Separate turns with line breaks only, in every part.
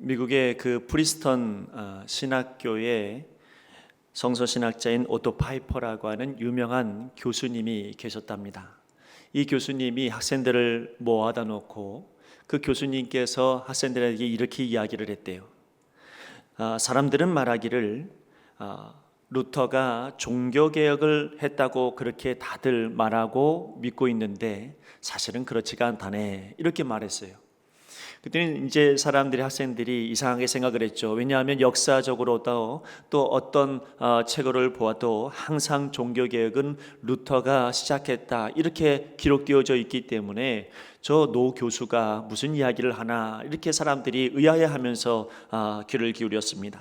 미국의 그 프리스턴 신학교에 성서신학자인 오토 파이퍼라고 하는 유명한 교수님이 계셨답니다. 이 교수님이 학생들을 모아다 놓고 그 교수님께서 학생들에게 이렇게 이야기를 했대요. 사람들은 말하기를 루터가 종교개혁을 했다고 그렇게 다들 말하고 믿고 있는데 사실은 그렇지가 않다네, 이렇게 말했어요. 그때는 이제 사람들이, 학생들이 이상하게 생각을 했죠. 왜냐하면 역사적으로도 또 어떤 책을 보아도 항상 종교개혁은 루터가 시작했다 이렇게 기록되어져 있기 때문에 저 노 교수가 무슨 이야기를 하나 이렇게 사람들이 의아해하면서 귀를 기울였습니다.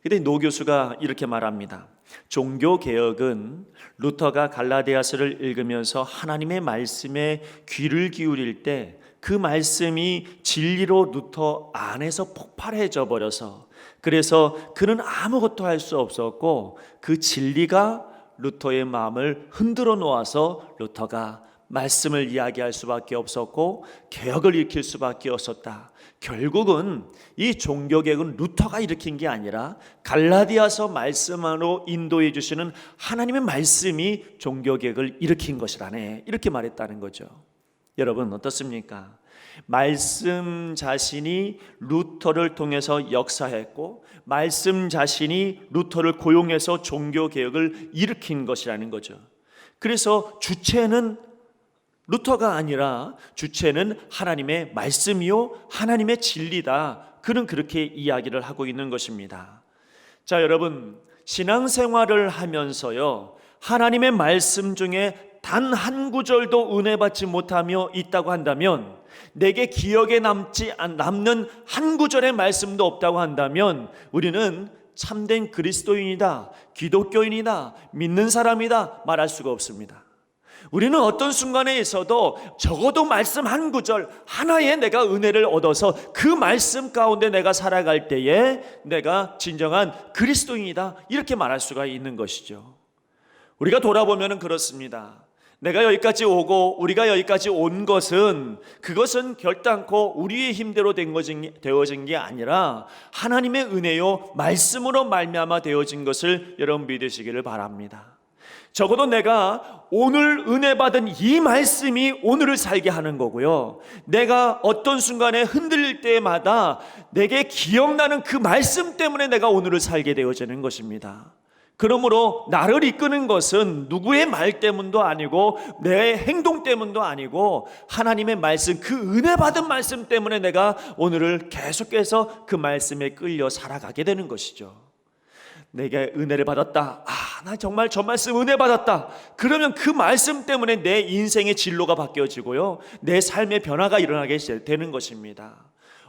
그때 노 교수가 이렇게 말합니다. 종교개혁은 루터가 갈라디아서를 읽으면서 하나님의 말씀에 귀를 기울일 때 그 말씀이 진리로 루터 안에서 폭발해져 버려서, 그래서 그는 아무것도 할 수 없었고 그 진리가 루터의 마음을 흔들어 놓아서 루터가 말씀을 이야기할 수밖에 없었고 개혁을 일으킬 수밖에 없었다. 결국은 이 종교개혁은 루터가 일으킨 게 아니라 갈라디아서 말씀으로 인도해 주시는 하나님의 말씀이 종교개혁을 일으킨 것이라네, 이렇게 말했다는 거죠. 여러분 어떻습니까? 말씀 자신이 루터를 통해서 역사했고 말씀 자신이 루터를 고용해서 종교개혁을 일으킨 것이라는 거죠. 그래서 주체는 루터가 아니라 주체는 하나님의 말씀이요 하나님의 진리다. 그는 그렇게 이야기를 하고 있는 것입니다. 자, 여러분, 신앙생활을 하면서요 하나님의 말씀 중에 단 한 구절도 은혜 받지 못하며 있다고 한다면, 내게 기억에 남는 한 구절의 말씀도 없다고 한다면 우리는 참된 그리스도인이다, 기독교인이다, 믿는 사람이다 말할 수가 없습니다. 우리는 어떤 순간에 있어도 적어도 말씀 한 구절 하나에 내가 은혜를 얻어서 그 말씀 가운데 내가 살아갈 때에 내가 진정한 그리스도인이다 이렇게 말할 수가 있는 것이죠. 우리가 돌아보면 그렇습니다. 내가 여기까지 오고 우리가 여기까지 온 것은 그것은 결단코 우리의 힘대로 되어진 게 아니라 하나님의 은혜요 말씀으로 말미암아 되어진 것을 여러분 믿으시기를 바랍니다. 적어도 내가 오늘 은혜 받은 이 말씀이 오늘을 살게 하는 거고요, 내가 어떤 순간에 흔들릴 때마다 내게 기억나는 그 말씀 때문에 내가 오늘을 살게 되어지는 것입니다. 그러므로 나를 이끄는 것은 누구의 말 때문도 아니고 내 행동 때문도 아니고 하나님의 말씀, 그 은혜 받은 말씀 때문에 내가 오늘을 계속해서 그 말씀에 끌려 살아가게 되는 것이죠. 내게 은혜를 받았다, 나 정말 저 말씀 은혜 받았다, 그러면 그 말씀 때문에 내 인생의 진로가 바뀌어지고요 내 삶의 변화가 일어나게 되는 것입니다.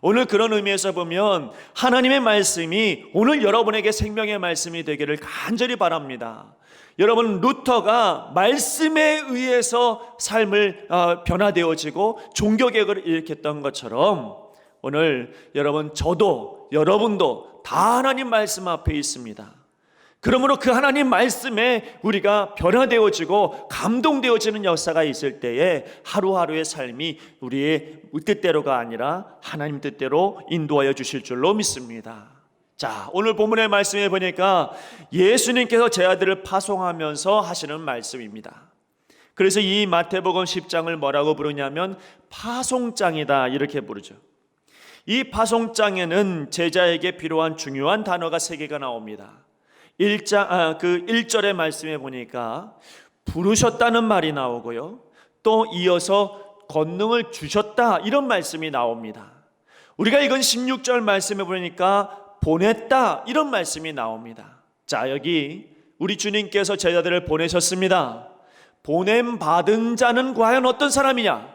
오늘 그런 의미에서 보면 하나님의 말씀이 오늘 여러분에게 생명의 말씀이 되기를 간절히 바랍니다. 여러분, 루터가 말씀에 의해서 삶을 변화되어지고 종교개혁을 일으켰던 것처럼 오늘 여러분, 저도 여러분도 다 하나님 말씀 앞에 있습니다. 그러므로 그 하나님 말씀에 우리가 변화되어지고 감동되어지는 역사가 있을 때에 하루하루의 삶이 우리의 뜻대로가 아니라 하나님 뜻대로 인도하여 주실 줄로 믿습니다. 자, 오늘 본문의 말씀에 보니까 예수님께서 제 아들을 파송하면서 하시는 말씀입니다. 그래서 이 마태복음 10장을 뭐라고 부르냐면 파송장이다 이렇게 부르죠. 이 파송장에는 제자에게 필요한 중요한 단어가 3개가 나옵니다. 1절의 말씀에 보니까 부르셨다는 말이 나오고요, 또 이어서 권능을 주셨다 이런 말씀이 나옵니다. 우리가 읽은 16절 말씀에 보니까 보냈다 이런 말씀이 나옵니다. 자, 여기 우리 주님께서 제자들을 보내셨습니다. 보냄 받은 자는 과연 어떤 사람이냐?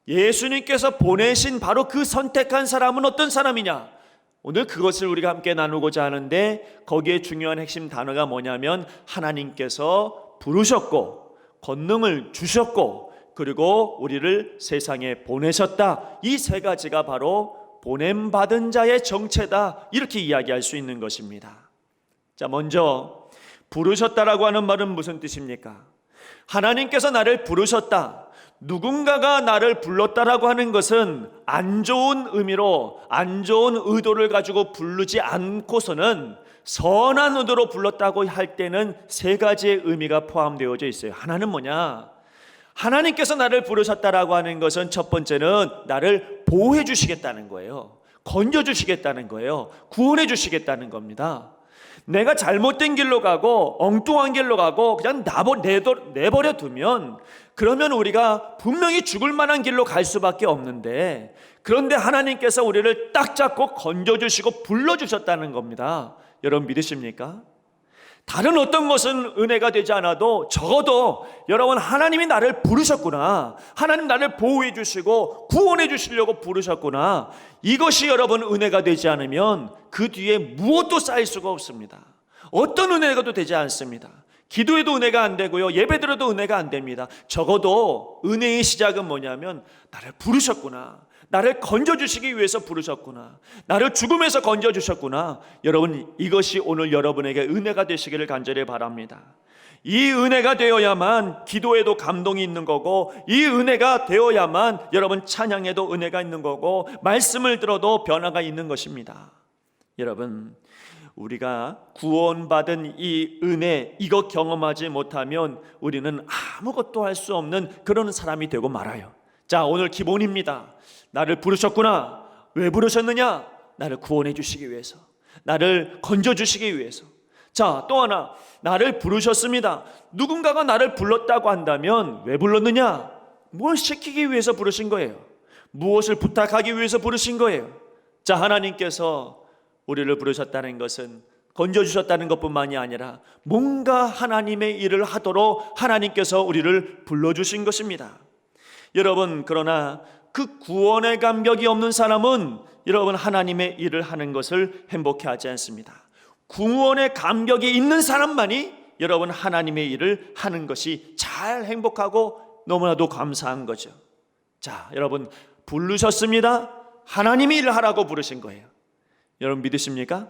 예수님께서 보내신 바로 그 선택한 사람은 어떤 사람이냐? 오늘 그것을 우리가 함께 나누고자 하는데, 거기에 중요한 핵심 단어가 뭐냐면 하나님께서 부르셨고 권능을 주셨고 그리고 우리를 세상에 보내셨다. 이 3가지가 바로 보냄받은 자의 정체다 이렇게 이야기할 수 있는 것입니다. 자, 먼저 부르셨다라고 하는 말은 무슨 뜻입니까? 하나님께서 나를 부르셨다, 누군가가 나를 불렀다라고 하는 것은 안 좋은 의미로, 안 좋은 의도를 가지고 부르지 않고서는 선한 의도로 불렀다고 할 때는 세 가지의 의미가 포함되어져 있어요. 하나는 뭐냐? 하나님께서 나를 부르셨다라고 하는 것은 첫 번째는 나를 보호해 주시겠다는 거예요. 건져 주시겠다는 거예요. 구원해 주시겠다는 겁니다. 내가 잘못된 길로 가고 엉뚱한 길로 가고 그냥 내버려 두면, 그러면 우리가 분명히 죽을 만한 길로 갈 수밖에 없는데, 그런데 하나님께서 우리를 딱 잡고 건져주시고 불러주셨다는 겁니다. 여러분 믿으십니까? 다른 어떤 것은 은혜가 되지 않아도 적어도 여러분, 하나님이 나를 부르셨구나, 하나님 나를 보호해 주시고 구원해 주시려고 부르셨구나, 이것이 여러분 은혜가 되지 않으면 그 뒤에 무엇도 쌓일 수가 없습니다. 어떤 은혜가도 되지 않습니다. 기도해도 은혜가 안 되고요, 예배드려도 은혜가 안 됩니다. 적어도 은혜의 시작은 뭐냐면, 나를 부르셨구나, 나를 건져주시기 위해서 부르셨구나, 나를 죽음에서 건져주셨구나. 여러분, 이것이 오늘 여러분에게 은혜가 되시기를 간절히 바랍니다. 이 은혜가 되어야만 기도에도 감동이 있는 거고, 이 은혜가 되어야만 여러분 찬양에도 은혜가 있는 거고, 말씀을 들어도 변화가 있는 것입니다. 여러분, 우리가 구원받은 이 은혜, 이거 경험하지 못하면 우리는 아무것도 할 수 없는 그런 사람이 되고 말아요. 자, 오늘 기본입니다. 나를 부르셨구나. 왜 부르셨느냐? 나를 구원해 주시기 위해서, 나를 건져 주시기 위해서. 자, 또 하나, 나를 부르셨습니다. 누군가가 나를 불렀다고 한다면 왜 불렀느냐? 뭘 시키기 위해서 부르신 거예요. 무엇을 부탁하기 위해서 부르신 거예요. 자, 하나님께서 우리를 부르셨다는 것은 건져주셨다는 것뿐만이 아니라 뭔가 하나님의 일을 하도록 하나님께서 우리를 불러주신 것입니다. 여러분, 그러나 그 구원의 감격이 없는 사람은 여러분 하나님의 일을 하는 것을 행복해하지 않습니다. 구원의 감격이 있는 사람만이 여러분 하나님의 일을 하는 것이 잘 행복하고 너무나도 감사한 거죠. 자, 여러분, 부르셨습니다. 하나님이 일을 하라고 부르신 거예요. 여러분 믿으십니까?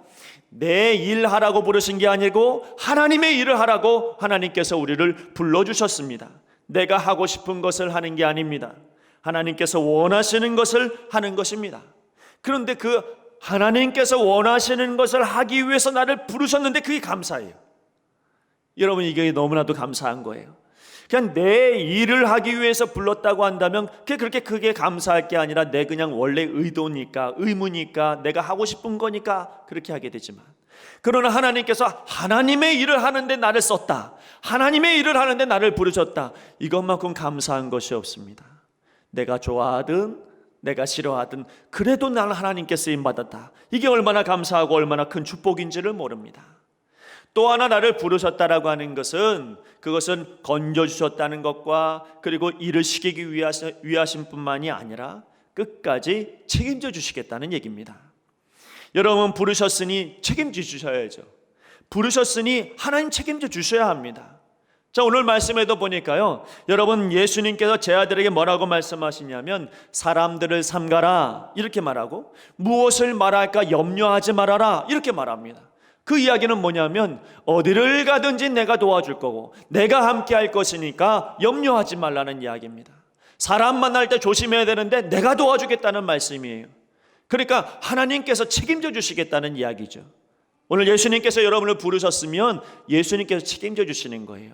내 일 하라고 부르신 게 아니고 하나님의 일을 하라고 하나님께서 우리를 불러주셨습니다. 내가 하고 싶은 것을 하는 게 아닙니다. 하나님께서 원하시는 것을 하는 것입니다. 그런데 그 하나님께서 원하시는 것을 하기 위해서 나를 부르셨는데 그게 감사해요. 여러분, 이게 너무나도 감사한 거예요. 그냥 내 일을 하기 위해서 불렀다고 한다면 그게 그렇게 크게 감사할 게 아니라 내 그냥 원래 의도니까, 의무니까, 내가 하고 싶은 거니까 그렇게 하게 되지만, 그러나 하나님께서 하나님의 일을 하는데 나를 썼다, 하나님의 일을 하는데 나를 부르셨다, 이것만큼 감사한 것이 없습니다. 내가 좋아하든 내가 싫어하든 그래도 나는 하나님께 쓰임받았다, 이게 얼마나 감사하고 얼마나 큰 축복인지를 모릅니다. 또 하나, 나를 부르셨다라고 하는 것은, 그것은 건져주셨다는 것과 그리고 일을 시키기 위하신 뿐만이 아니라 끝까지 책임져 주시겠다는 얘기입니다. 여러분, 부르셨으니 책임져 주셔야죠. 부르셨으니 하나님 책임져 주셔야 합니다. 자, 오늘 말씀에도 보니까요, 여러분, 예수님께서 제 아들에게 뭐라고 말씀하시냐면, 사람들을 삼가라 이렇게 말하고, 무엇을 말할까 염려하지 말아라 이렇게 말합니다. 그 이야기는 뭐냐면, 어디를 가든지 내가 도와줄 거고 내가 함께 할 것이니까 염려하지 말라는 이야기입니다. 사람 만날 때 조심해야 되는데 내가 도와주겠다는 말씀이에요. 그러니까 하나님께서 책임져 주시겠다는 이야기죠. 오늘 예수님께서 여러분을 부르셨으면 예수님께서 책임져 주시는 거예요.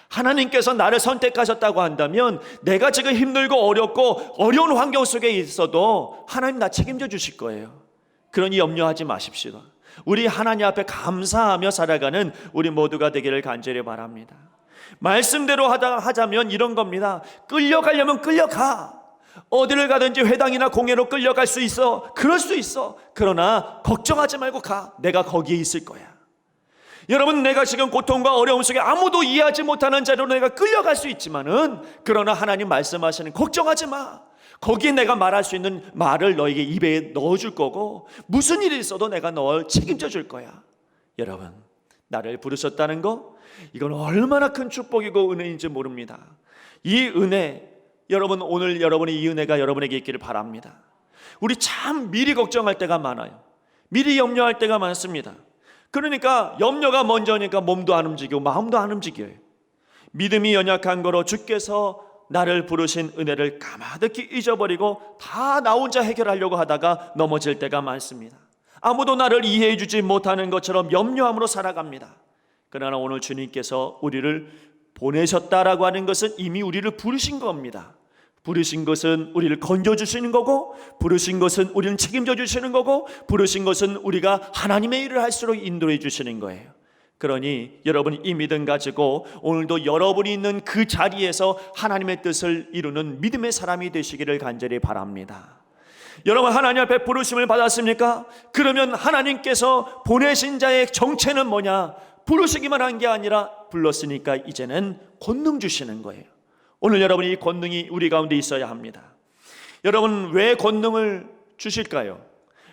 하나님께서 나를 선택하셨다고 한다면 내가 지금 힘들고 어렵고 어려운 환경 속에 있어도 하나님 나 책임져 주실 거예요. 그러니 염려하지 마십시오. 우리 하나님 앞에 감사하며 살아가는 우리 모두가 되기를 간절히 바랍니다. 말씀대로 하자면 이런 겁니다. 끌려가려면 끌려가. 어디를 가든지 회당이나 공회로 끌려갈 수 있어. 그럴 수 있어. 그러나 걱정하지 말고 가. 내가 거기에 있을 거야. 여러분, 내가 지금 고통과 어려움 속에 아무도 이해하지 못하는 자리로 내가 끌려갈 수 있지만은, 그러나 하나님 말씀하시는 걱정하지 마. 거기에 내가 말할 수 있는 말을 너에게 입에 넣어줄 거고, 무슨 일이 있어도 내가 널 책임져 줄 거야. 여러분, 나를 부르셨다는 거, 이건 얼마나 큰 축복이고 은혜인지 모릅니다. 이 은혜, 여러분, 오늘 여러분의 이 은혜가 여러분에게 있기를 바랍니다. 우리 참 미리 걱정할 때가 많아요. 미리 염려할 때가 많습니다. 그러니까 염려가 먼저니까 몸도 안 움직이고 마음도 안 움직여요. 믿음이 연약한 거로 주께서 나를 부르신 은혜를 가마득히 잊어버리고 다 나 혼자 해결하려고 하다가 넘어질 때가 많습니다. 아무도 나를 이해해 주지 못하는 것처럼 염려함으로 살아갑니다. 그러나 오늘 주님께서 우리를 보내셨다라고 하는 것은 이미 우리를 부르신 겁니다. 부르신 것은 우리를 건져주시는 거고, 부르신 것은 우리를 책임져 주시는 거고, 부르신 것은 우리가 하나님의 일을 할수록 인도해 주시는 거예요. 그러니 여러분 이 믿음 가지고 오늘도 여러분이 있는 그 자리에서 하나님의 뜻을 이루는 믿음의 사람이 되시기를 간절히 바랍니다. 여러분 하나님 앞에 부르심을 받았습니까? 그러면 하나님께서 보내신 자의 정체는 뭐냐? 부르시기만 한 게 아니라 불렀으니까 이제는 권능 주시는 거예요. 오늘 여러분 이 권능이 우리 가운데 있어야 합니다. 여러분 왜 권능을 주실까요?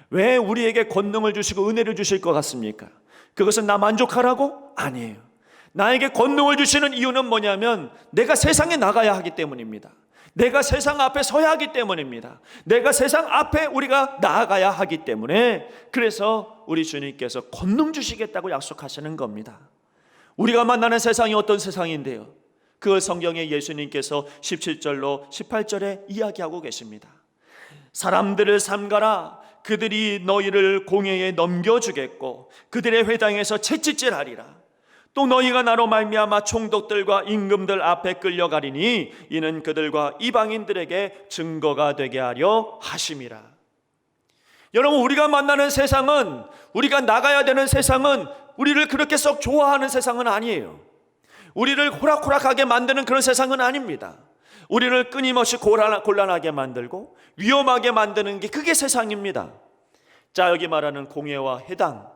왜 우리에게 권능을 주시고 은혜를 주실 것 같습니까? 그것은 나 만족하라고? 아니에요. 나에게 권능을 주시는 이유는 뭐냐면 내가 세상에 나가야 하기 때문입니다. 내가 세상 앞에 서야 하기 때문입니다. 내가 세상 앞에 우리가 나아가야 하기 때문에, 그래서 우리 주님께서 권능 주시겠다고 약속하시는 겁니다. 우리가 만나는 세상이 어떤 세상인데요? 그걸 성경에 예수님께서 17절로 18절에 이야기하고 계십니다. 사람들을 삼가라. 그들이 너희를 공회에 넘겨주겠고 그들의 회당에서 채찍질하리라. 또 너희가 나로 말미암아 총독들과 임금들 앞에 끌려가리니 이는 그들과 이방인들에게 증거가 되게 하려 하심이라. 여러분 우리가 만나는 세상은, 우리가 나가야 되는 세상은 우리를 그렇게 썩 좋아하는 세상은 아니에요. 우리를 호락호락하게 만드는 그런 세상은 아닙니다. 우리를 끊임없이 곤란하게 만들고 위험하게 만드는 게 그게 세상입니다. 자, 여기 말하는 공회와 해당,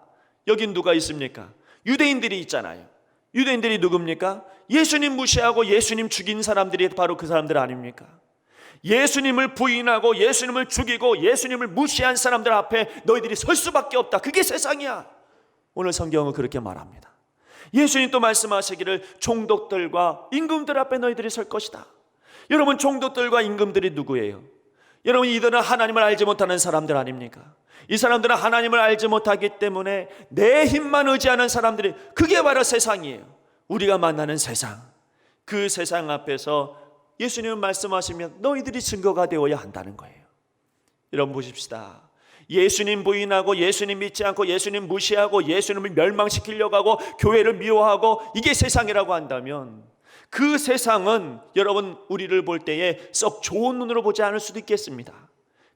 여긴 누가 있습니까? 유대인들이 있잖아요. 유대인들이 누굽니까? 예수님 무시하고 예수님 죽인 사람들이 바로 그 사람들 아닙니까? 예수님을 부인하고 예수님을 죽이고 예수님을 무시한 사람들 앞에 너희들이 설 수밖에 없다. 그게 세상이야. 오늘 성경은 그렇게 말합니다. 예수님 또 말씀하시기를 총독들과 임금들 앞에 너희들이 설 것이다. 여러분 총독들과 임금들이 누구예요? 여러분 이들은 하나님을 알지 못하는 사람들 아닙니까? 이 사람들은 하나님을 알지 못하기 때문에 내 힘만 의지하는 사람들이, 그게 바로 세상이에요. 우리가 만나는 세상, 그 세상 앞에서 예수님은 말씀하시면 너희들이 증거가 되어야 한다는 거예요. 여러분 보십시다. 예수님 부인하고 예수님 믿지 않고 예수님 무시하고 예수님을 멸망시키려고 하고 교회를 미워하고 이게 세상이라고 한다면, 그 세상은 여러분 우리를 볼 때에 썩 좋은 눈으로 보지 않을 수도 있겠습니다.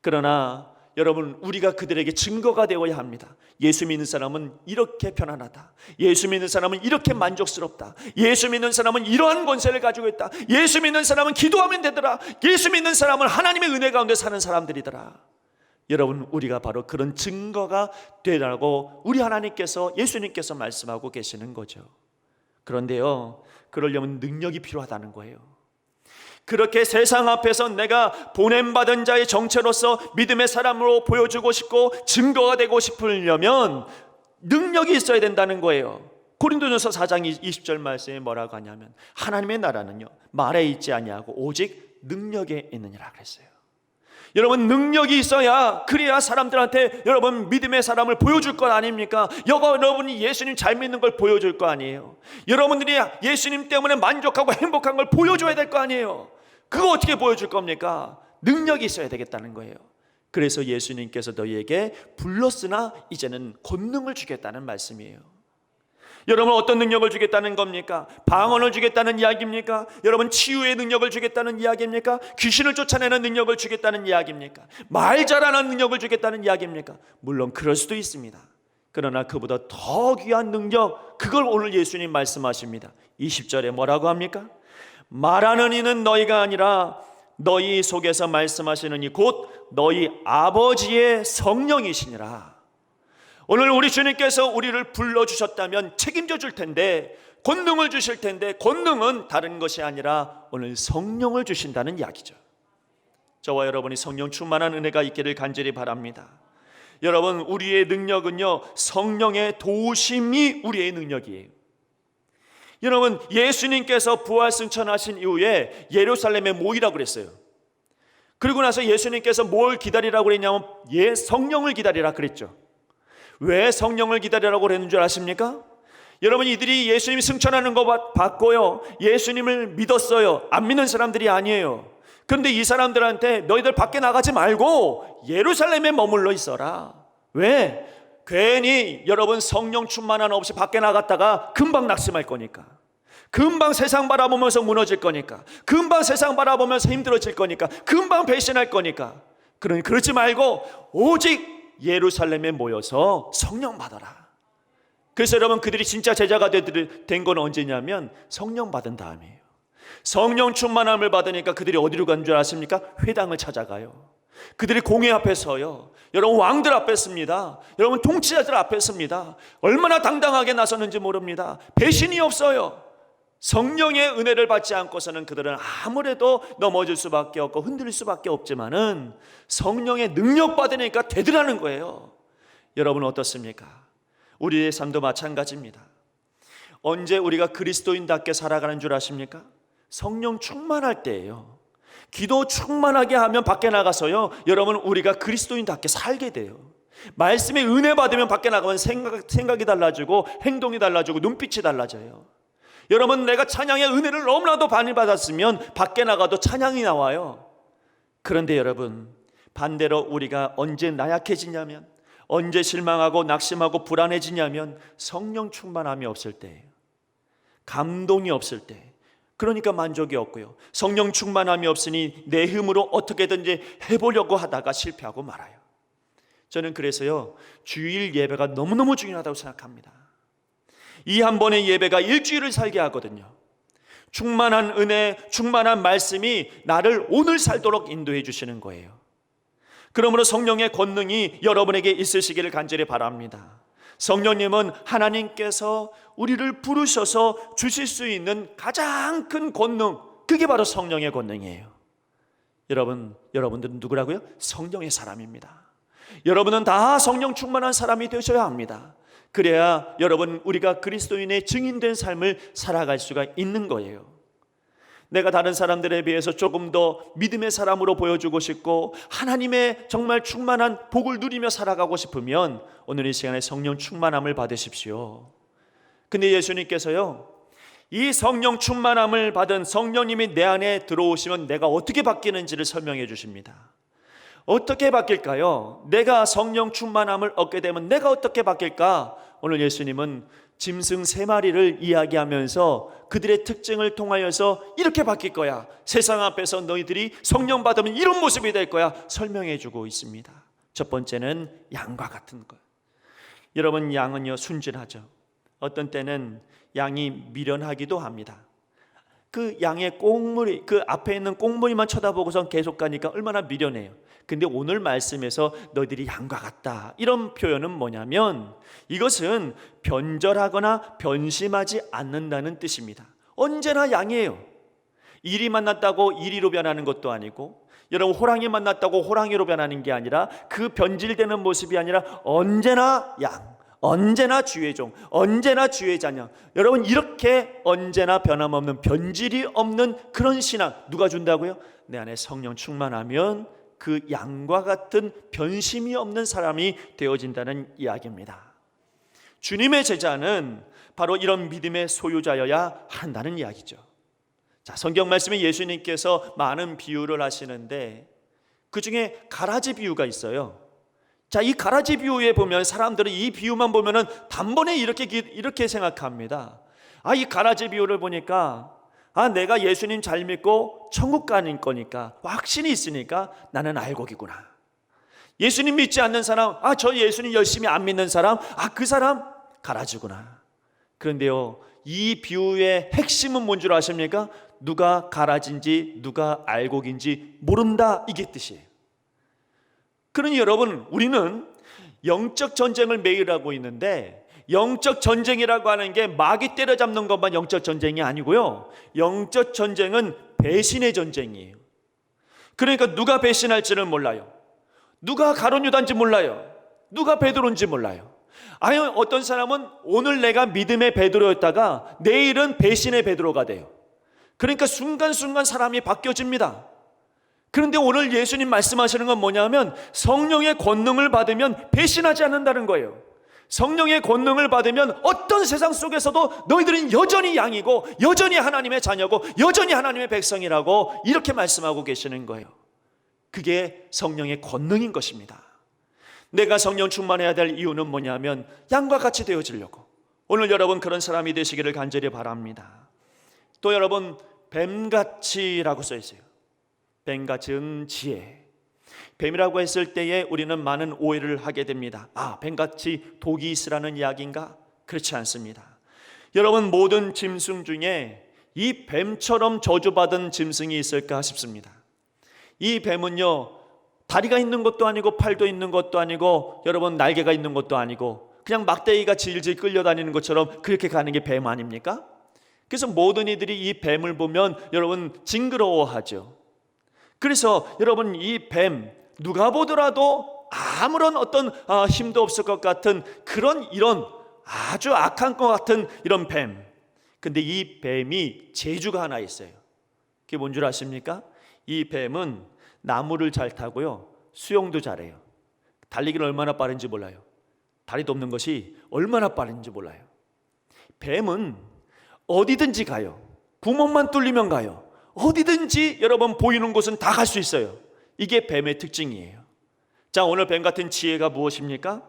그러나 여러분 우리가 그들에게 증거가 되어야 합니다. 예수 믿는 사람은 이렇게 편안하다. 예수 믿는 사람은 이렇게 만족스럽다. 예수 믿는 사람은 이러한 권세를 가지고 있다. 예수 믿는 사람은 기도하면 되더라. 예수 믿는 사람은 하나님의 은혜 가운데 사는 사람들이더라. 여러분 우리가 바로 그런 증거가 되라고 우리 하나님께서, 예수님께서 말씀하고 계시는 거죠. 그런데요, 그러려면 능력이 필요하다는 거예요. 그렇게 세상 앞에서 내가 보냄받은 자의 정체로서 믿음의 사람으로 보여주고 싶고 증거가 되고 싶으려면 능력이 있어야 된다는 거예요. 고린도전서 4장 20절 말씀에 뭐라고 하냐면 하나님의 나라는요 말에 있지 아니하고 오직 능력에 있느니라 그랬어요. 여러분 능력이 있어야, 그래야 사람들한테 여러분 믿음의 사람을 보여줄 것 아닙니까? 여러분이 예수님 잘 믿는 걸 보여줄 거 아니에요. 여러분들이 예수님 때문에 만족하고 행복한 걸 보여줘야 될 거 아니에요. 그거 어떻게 보여줄 겁니까? 능력이 있어야 되겠다는 거예요. 그래서 예수님께서 너희에게 불렀으나 이제는 권능을 주겠다는 말씀이에요. 여러분 어떤 능력을 주겠다는 겁니까? 방언을 주겠다는 이야기입니까? 여러분 치유의 능력을 주겠다는 이야기입니까? 귀신을 쫓아내는 능력을 주겠다는 이야기입니까? 말 잘하는 능력을 주겠다는 이야기입니까? 물론 그럴 수도 있습니다. 그러나 그보다 더 귀한 능력, 그걸 오늘 예수님 말씀하십니다. 20절에 뭐라고 합니까? 말하는 이는 너희가 아니라 너희 속에서 말씀하시는 이 곧 너희 아버지의 성령이시니라. 오늘 우리 주님께서 우리를 불러주셨다면 책임져 줄 텐데, 권능을 주실 텐데, 권능은 다른 것이 아니라 오늘 성령을 주신다는 이야기죠. 저와 여러분이 성령 충만한 은혜가 있기를 간절히 바랍니다. 여러분 우리의 능력은요 성령의 도우심이 우리의 능력이에요. 여러분 예수님께서 부활 승천하신 이후에 예루살렘에 모이라고 그랬어요. 그리고 나서 예수님께서 뭘 기다리라고 그랬냐면 성령을 기다리라 그랬죠. 왜 성령을 기다리라고 그랬는 줄 아십니까? 여러분, 이들이 예수님이 승천하는 거 봤고요, 예수님을 믿었어요. 안 믿는 사람들이 아니에요. 그런데 이 사람들한테 너희들 밖에 나가지 말고 예루살렘에 머물러 있어라. 왜? 괜히 여러분 성령 충만 하나 없이 밖에 나갔다가 금방 낙심할 거니까, 금방 세상 바라보면서 무너질 거니까, 금방 세상 바라보면서 힘들어질 거니까, 금방 배신할 거니까. 그러니 그러지 말고 오직 예루살렘에 모여서 성령 받아라. 그래서 여러분, 그들이 진짜 제자가 된 건 언제냐면 성령 받은 다음이에요. 성령 충만함을 받으니까 그들이 어디로 간 줄 아십니까? 회당을 찾아가요. 그들이 공회 앞에 서요. 여러분, 왕들 앞에 섭니다. 여러분, 통치자들 앞에 섭니다. 얼마나 당당하게 나섰는지 모릅니다. 배신이 없어요. 성령의 은혜를 받지 않고서는 그들은 아무래도 넘어질 수밖에 없고 흔들릴 수밖에 없지만은 성령의 능력 받으니까 되더라는 거예요. 여러분, 어떻습니까? 우리의 삶도 마찬가지입니다. 언제 우리가 그리스도인답게 살아가는 줄 아십니까? 성령 충만할 때예요. 기도 충만하게 하면 밖에 나가서요, 여러분, 우리가 그리스도인답게 살게 돼요. 말씀의 은혜 받으면 밖에 나가면 생각이 달라지고 행동이 달라지고 눈빛이 달라져요. 여러분, 내가 찬양의 은혜를 너무나도 많이 받았으면 밖에 나가도 찬양이 나와요. 그런데 여러분, 반대로 우리가 언제 나약해지냐면, 언제 실망하고 낙심하고 불안해지냐면 성령 충만함이 없을 때예요. 감동이 없을 때. 그러니까 만족이 없고요, 성령 충만함이 없으니 내 힘으로 어떻게든지 해보려고 하다가 실패하고 말아요. 저는 그래서요, 주일 예배가 너무너무 중요하다고 생각합니다. 이 한 번의 예배가 일주일을 살게 하거든요. 충만한 은혜, 충만한 말씀이 나를 오늘 살도록 인도해 주시는 거예요. 그러므로 성령의 권능이 여러분에게 있으시기를 간절히 바랍니다. 성령님은 하나님께서 우리를 부르셔서 주실 수 있는 가장 큰 권능, 그게 바로 성령의 권능이에요. 여러분들은 누구라고요? 성령의 사람입니다. 여러분은 다 성령 충만한 사람이 되셔야 합니다. 그래야 여러분, 우리가 그리스도인의 증인된 삶을 살아갈 수가 있는 거예요. 내가 다른 사람들에 비해서 조금 더 믿음의 사람으로 보여주고 싶고 하나님의 정말 충만한 복을 누리며 살아가고 싶으면 오늘 이 시간에 성령 충만함을 받으십시오. 근데 예수님께서요, 이 성령 충만함을 받은 성령님이 내 안에 들어오시면 내가 어떻게 바뀌는지를 설명해 주십니다. 어떻게 바뀔까요? 내가 성령 충만함을 얻게 되면 내가 어떻게 바뀔까? 오늘 예수님은 짐승 3마리를 이야기하면서 그들의 특징을 통하여서 이렇게 바뀔 거야, 세상 앞에서 너희들이 성령 받으면 이런 모습이 될 거야, 설명해 주고 있습니다. 첫 번째는 양과 같은 것. 여러분, 양은요 순진하죠. 어떤 때는 양이 미련하기도 합니다. 그 양의 꽁무니, 그 앞에 있는 꽁무니만 쳐다보고선 계속 가니까 얼마나 미련해요. 근데 오늘 말씀에서 너희들이 양과 같다, 이런 표현은 뭐냐면 이것은 변절하거나 변심하지 않는다는 뜻입니다. 언제나 양이에요. 이리 만났다고 이리로 변하는 것도 아니고, 여러분, 호랑이 만났다고 호랑이로 변하는 게 아니라, 그 변질되는 모습이 아니라 언제나 양, 언제나 주의 종, 언제나 주의 자녀. 여러분, 이렇게 언제나 변함없는, 변질이 없는 그런 신앙 누가 준다고요? 내 안에 성령 충만하면 그 양과 같은 변심이 없는 사람이 되어진다는 이야기입니다. 주님의 제자는 바로 이런 믿음의 소유자여야 한다는 이야기죠. 자, 성경 말씀에 예수님께서 많은 비유를 하시는데 그 중에 가라지 비유가 있어요. 자, 이 가라지 비유에 보면 사람들은 이 비유만 보면은 단번에 이렇게 생각합니다. 이 가라지 비유를 보니까 내가 예수님 잘 믿고 천국 가는 거니까, 확신이 있으니까 나는 알곡이구나. 예수님 믿지 않는 사람, 저 예수님 열심히 안 믿는 사람, 그 사람 가라지구나. 그런데요, 이 비유의 핵심은 뭔 줄 아십니까? 누가 가라지인지 누가 알곡인지 모른다, 이게 뜻이에요. 그러니 여러분, 우리는 영적 전쟁을 매일 하고 있는데, 영적 전쟁이라고 하는 게 마귀 때려잡는 것만 영적 전쟁이 아니고요, 영적 전쟁은 배신의 전쟁이에요. 그러니까 누가 배신할지는 몰라요. 누가 가룟 유다인지 몰라요. 누가 베드로인지 몰라요. 어떤 사람은 오늘 내가 믿음의 베드로였다가 내일은 배신의 베드로가 돼요. 그러니까 순간순간 사람이 바뀌어집니다. 그런데 오늘 예수님 말씀하시는 건 뭐냐면 성령의 권능을 받으면 배신하지 않는다는 거예요. 성령의 권능을 받으면 어떤 세상 속에서도 너희들은 여전히 양이고 여전히 하나님의 자녀고 여전히 하나님의 백성이라고 이렇게 말씀하고 계시는 거예요. 그게 성령의 권능인 것입니다. 내가 성령 충만해야 될 이유는 뭐냐면 양과 같이 되어지려고. 오늘 여러분 그런 사람이 되시기를 간절히 바랍니다. 또 여러분 뱀같이라고 써 있어요. 뱀같은 지혜. 뱀이라고 했을 때에 우리는 많은 오해를 하게 됩니다. 뱀같이 독이 있으라는 이야기인가? 그렇지 않습니다. 여러분 모든 짐승 중에 이 뱀처럼 저주받은 짐승이 있을까 싶습니다. 이 뱀은요, 다리가 있는 것도 아니고 팔도 있는 것도 아니고 여러분 날개가 있는 것도 아니고 그냥 막대기가 질질 끌려다니는 것처럼 그렇게 가는 게 뱀 아닙니까? 그래서 모든 이들이 이 뱀을 보면 여러분 징그러워하죠. 그래서 여러분 이 뱀 누가 보더라도 아무런 어떤 힘도 없을 것 같은 이런 아주 악한 것 같은 이런 뱀. 근데 이 뱀이 재주가 하나 있어요. 그게 뭔 줄 아십니까? 이 뱀은 나무를 잘 타고요, 수영도 잘해요. 달리기는 얼마나 빠른지 몰라요. 다리도 없는 것이 얼마나 빠른지 몰라요. 뱀은 어디든지 가요. 구멍만 뚫리면 가요. 어디든지 여러분 보이는 곳은 다 갈 수 있어요. 이게 뱀의 특징이에요. 자, 오늘 뱀 같은 지혜가 무엇입니까?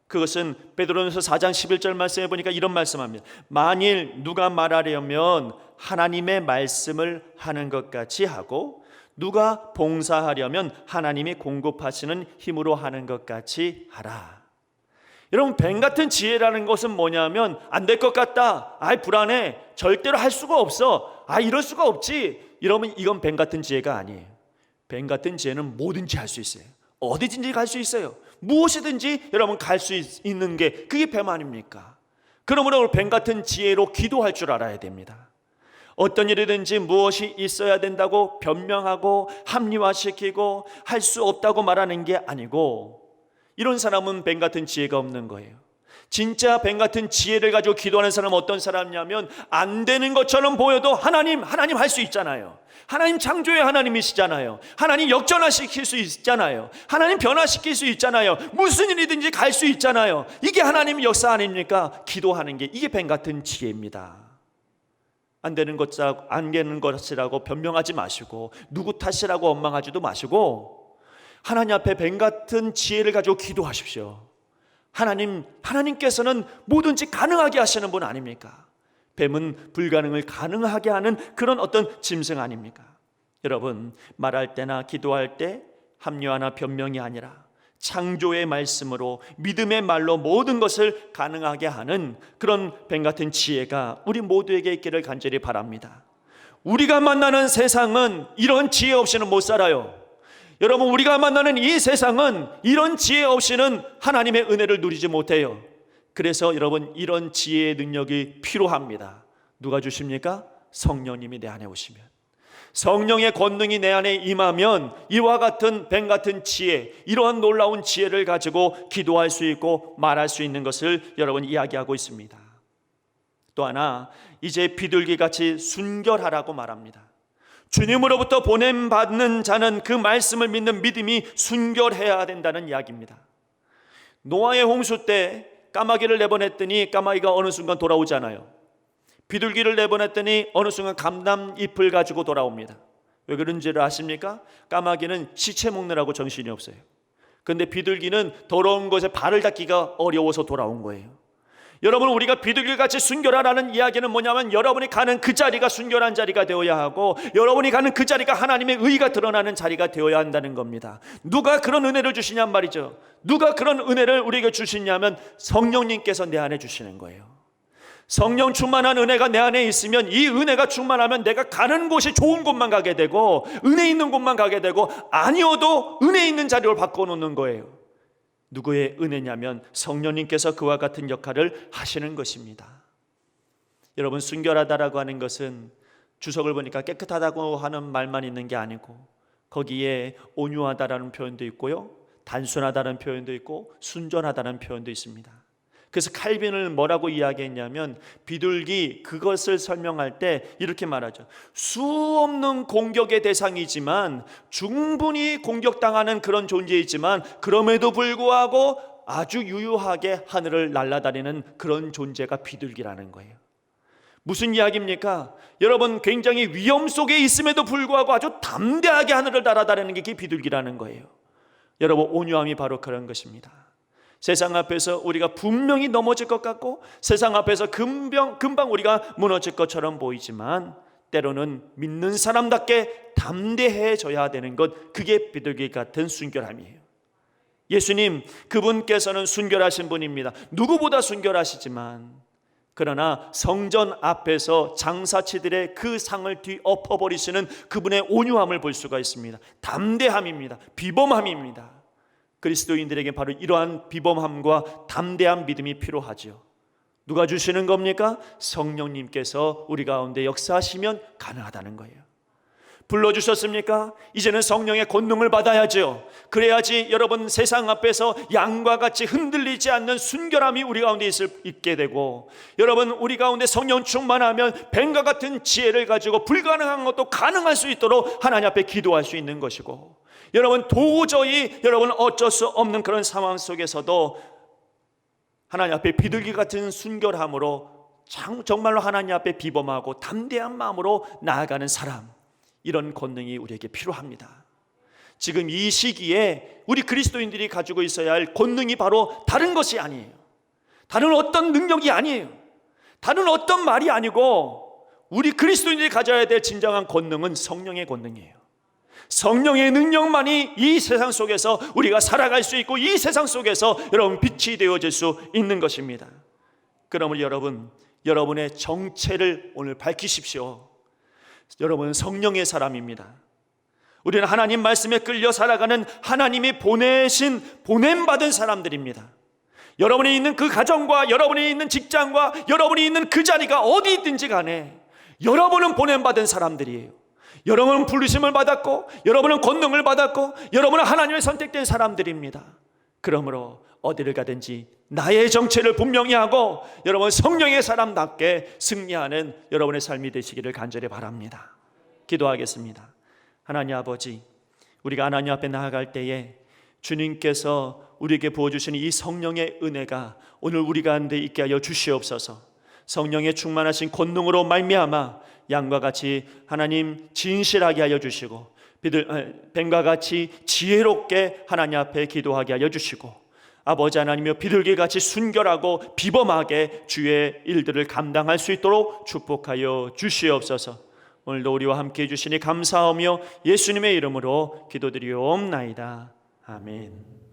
그것은 베드로전서 4장 11절 말씀에 보니까 이런 말씀합니다. 만일 누가 말하려면 하나님의 말씀을 하는 것 같이 하고 누가 봉사하려면 하나님이 공급하시는 힘으로 하는 것 같이 하라. 여러분 뱀 같은 지혜라는 것은 뭐냐면 안 될 것 같다, 불안해, 절대로 할 수가 없어, 이럴 수가 없지, 이러면 이건 뱀 같은 지혜가 아니에요. 뱀 같은 지혜는 뭐든지 할 수 있어요. 어디든지 갈 수 있어요. 무엇이든지 여러분 갈 수 있는 게 그게 뱀 아닙니까? 그러므로 뱀 같은 지혜로 기도할 줄 알아야 됩니다. 어떤 일이든지 무엇이 있어야 된다고 변명하고 합리화시키고 할 수 없다고 말하는 게 아니고, 이런 사람은 뱀 같은 지혜가 없는 거예요. 진짜 뱀 같은 지혜를 가지고 기도하는 사람은 어떤 사람이냐면 안 되는 것처럼 보여도 하나님 할 수 있잖아요. 하나님 창조의 하나님이시잖아요. 하나님 역전화시킬 수 있잖아요. 하나님 변화시킬 수 있잖아요. 무슨 일이든지 갈 수 있잖아요. 이게 하나님 역사 아닙니까? 기도하는 게 이게 뱀 같은 지혜입니다. 안 되는 것이라고 변명하지 마시고 누구 탓이라고 원망하지도 마시고 하나님 앞에 뱀 같은 지혜를 가지고 기도하십시오. 하나님께서는 뭐든지 가능하게 하시는 분 아닙니까? 뱀은 불가능을 가능하게 하는 그런 어떤 짐승 아닙니까? 여러분 말할 때나 기도할 때 합리화나 변명이 아니라 창조의 말씀으로 믿음의 말로 모든 것을 가능하게 하는 그런 뱀 같은 지혜가 우리 모두에게 있기를 간절히 바랍니다. 우리가 만나는 세상은 이런 지혜 없이는 못 살아요. 여러분 우리가 만나는 이 세상은 이런 지혜 없이는 하나님의 은혜를 누리지 못해요. 그래서 여러분 이런 지혜의 능력이 필요합니다. 누가 주십니까? 성령님이 내 안에 오시면, 성령의 권능이 내 안에 임하면 이와 같은 뱀 같은 지혜, 이러한 놀라운 지혜를 가지고 기도할 수 있고 말할 수 있는 것을 여러분 이야기하고 있습니다. 또 하나, 이제 비둘기같이 순결하라고 말합니다. 주님으로부터 보냄받는 자는 그 말씀을 믿는 믿음이 순결해야 된다는 이야기입니다. 노아의 홍수 때 까마귀를 내보냈더니 까마귀가 어느 순간 돌아오잖아요. 비둘기를 내보냈더니 어느 순간 감람잎을 가지고 돌아옵니다. 왜 그런지를 아십니까? 까마귀는 시체 먹느라고 정신이 없어요. 그런데 비둘기는 더러운 것에 발을 닿기가 어려워서 돌아온 거예요. 여러분 우리가 비둘기같이 순결하라는 이야기는 뭐냐면 여러분이 가는 그 자리가 순결한 자리가 되어야 하고 여러분이 가는 그 자리가 하나님의 의가 드러나는 자리가 되어야 한다는 겁니다. 누가 그런 은혜를 주시냔 말이죠. 누가 그런 은혜를 우리에게 주시냐면 성령님께서 내 안에 주시는 거예요. 성령 충만한 은혜가 내 안에 있으면 이 은혜가 충만하면 내가 가는 곳이 좋은 곳만 가게 되고 은혜 있는 곳만 가게 되고 아니어도 은혜 있는 자리로 바꿔놓는 거예요. 누구의 은혜냐면 성령님께서 그와 같은 역할을 하시는 것입니다. 여러분 순결하다라고 하는 것은 주석을 보니까 깨끗하다고 하는 말만 있는 게 아니고 거기에 온유하다라는 표현도 있고요, 단순하다는 표현도 있고 순전하다는 표현도 있습니다. 그래서 칼빈을 뭐라고 이야기했냐면 비둘기 그것을 설명할 때 이렇게 말하죠. 수없는 공격의 대상이지만 충분히 공격당하는 그런 존재이지만 그럼에도 불구하고 아주 유유하게 하늘을 날아다니는 그런 존재가 비둘기라는 거예요. 무슨 이야기입니까? 여러분, 굉장히 위험 속에 있음에도 불구하고 아주 담대하게 하늘을 날아다니는 게 비둘기라는 거예요. 여러분, 온유함이 바로 그런 것입니다. 세상 앞에서 우리가 분명히 넘어질 것 같고 세상 앞에서 금방 우리가 무너질 것처럼 보이지만 때로는 믿는 사람답게 담대해져야 되는 것, 그게 비둘기 같은 순결함이에요. 예수님, 그분께서는 순결하신 분입니다. 누구보다 순결하시지만 그러나 성전 앞에서 장사치들의 그 상을 뒤엎어버리시는 그분의 온유함을 볼 수가 있습니다. 담대함입니다. 비범함입니다. 그리스도인들에게 바로 이러한 비범함과 담대한 믿음이 필요하죠. 누가 주시는 겁니까? 성령님께서 우리 가운데 역사하시면 가능하다는 거예요. 불러주셨습니까? 이제는 성령의 권능을 받아야죠. 그래야지 여러분, 세상 앞에서 양과 같이 흔들리지 않는 순결함이 우리 가운데 있게 되고, 여러분, 우리 가운데 성령 충만하면 뱀과 같은 지혜를 가지고 불가능한 것도 가능할 수 있도록 하나님 앞에 기도할 수 있는 것이고, 여러분, 도저히 여러분 어쩔 수 없는 그런 상황 속에서도 하나님 앞에 비둘기 같은 순결함으로 정말로 하나님 앞에 비범하고 담대한 마음으로 나아가는 사람, 이런 권능이 우리에게 필요합니다. 지금 이 시기에 우리 그리스도인들이 가지고 있어야 할 권능이 바로 다른 것이 아니에요. 다른 어떤 능력이 아니에요. 다른 어떤 말이 아니고 우리 그리스도인들이 가져야 될 진정한 권능은 성령의 권능이에요. 성령의 능력만이 이 세상 속에서 우리가 살아갈 수 있고 이 세상 속에서 여러분 빛이 되어질 수 있는 것입니다. 그러면 여러분, 여러분의 정체를 오늘 밝히십시오. 여러분은 성령의 사람입니다. 우리는 하나님 말씀에 끌려 살아가는 하나님이 보냄받은 사람들입니다. 여러분이 있는 그 가정과 여러분이 있는 직장과 여러분이 있는 그 자리가 어디 있든지 간에 여러분은 보냄받은 사람들이에요. 여러분은 부르심을 받았고 여러분은 권능을 받았고 여러분은 하나님의 선택된 사람들입니다. 그러므로 어디를 가든지 나의 정체를 분명히 하고 여러분 성령의 사람답게 승리하는 여러분의 삶이 되시기를 간절히 바랍니다. 기도하겠습니다. 하나님 아버지, 우리가 하나님 앞에 나아갈 때에 주님께서 우리에게 부어주시는 이 성령의 은혜가 오늘 우리 가운데 있게 하여 주시옵소서. 성령의 충만하신 권능으로 말미암아 양과 같이 하나님 진실하게 하여 주시고 뱀과 같이 지혜롭게 하나님 앞에 기도하게 하여 주시고 아버지 하나님이여 비둘기같이 순결하고 비범하게 주의 일들을 감당할 수 있도록 축복하여 주시옵소서. 오늘도 우리와 함께 해주시니 감사하며 예수님의 이름으로 기도드리옵나이다. 아멘.